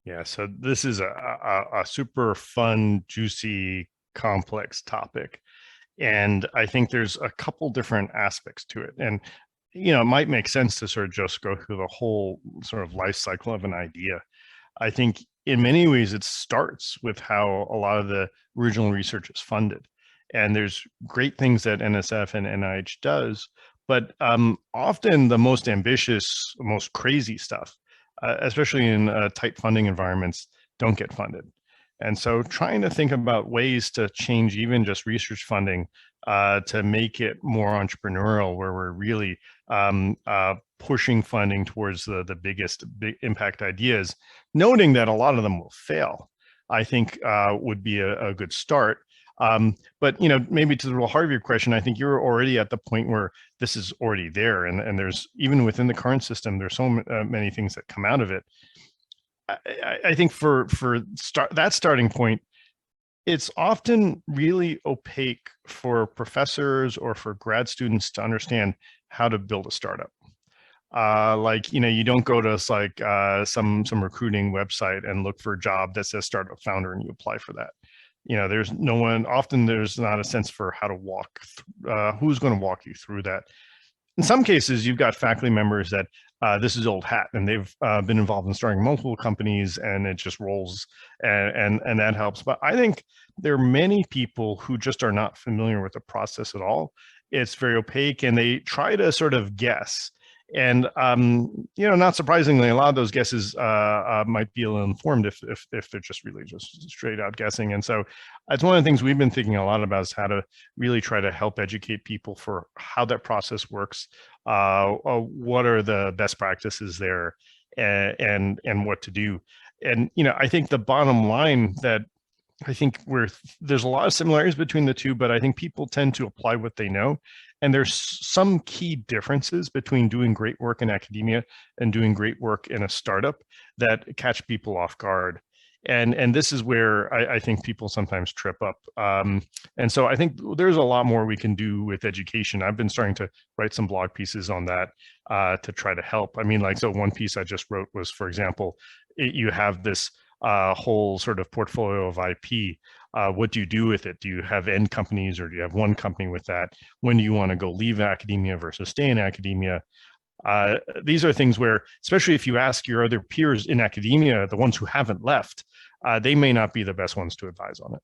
Yeah, so this is a super fun, juicy, complex topic. And I think there's a couple different aspects to it. And, it might make sense to sort of just go through the whole sort of life cycle of an idea. I think in many ways it starts with how a lot of the original research is funded. And there's great things that NSF and NIH does, but often the most ambitious, most crazy stuff, especially in tight funding environments, don't get funded. And so trying to think about ways to change even just research funding to make it more entrepreneurial, where we're really pushing funding towards the biggest impact ideas, noting that a lot of them will fail, I think would be a good start. But maybe to the real heart of your question, I think you're already at the point where this is already there, and there's even within the current system, there's so many things that come out of it. I think for that starting point, it's often really opaque for professors or for grad students to understand how to build a startup. Like, you don't go to some recruiting website and look for a job that says startup founder and you apply for that. There's no one, often there's not a sense for how to walk, who's going to walk you through that. In some cases, you've got faculty members that this is old hat and they've been involved in starting multiple companies and it just rolls and that helps. But I think there are many people who just are not familiar with the process at all. It's very opaque and they try to sort of guess. And, not surprisingly, a lot of those guesses might be ill-informed if they're just really just straight out guessing. And so it's one of the things we've been thinking a lot about is how to really try to help educate people for how that process works, what are the best practices there, and what to do. And, I think the bottom line that I think there's a lot of similarities between the two, but I think people tend to apply what they know. And there's some key differences between doing great work in academia and doing great work in a startup that catch people off guard. And this is where I think people sometimes trip up. And so I think there's a lot more we can do with education. I've been starting to write some blog pieces on that to try to help. I mean, so one piece I just wrote was, for example, you have this whole sort of portfolio of IP. What do you do with it? Do you have end companies or do you have one company with that? When do you want to go leave academia versus stay in academia? These are things where, especially if you ask your other peers in academia, the ones who haven't left, they may not be the best ones to advise on it.